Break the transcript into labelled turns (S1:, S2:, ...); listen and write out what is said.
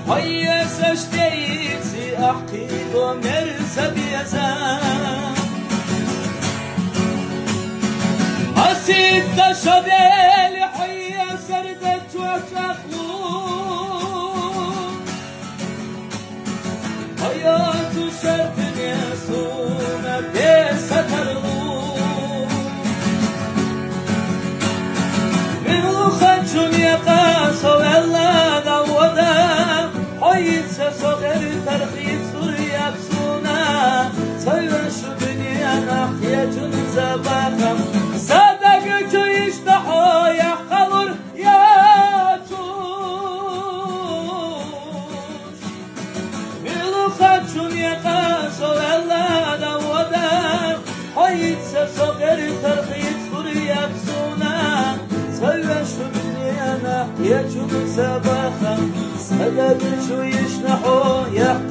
S1: هيا سشتيتي أحكي ومرسى بيزام أسيد تشبيل هيا سردت وتخلون حياة شرط يسون بيسة ترغون من خجم يقاس ولا دودا حيث صغير ترخيص يبسونا سيرش دنيا نحية زباقم صدق يشتحو يحقلر ياتوش من خجم يقاس ولا دودا حيث صغير ترخيص يبسونا سيرش دنيا نحية زباقم صدق يشتحو يحقلر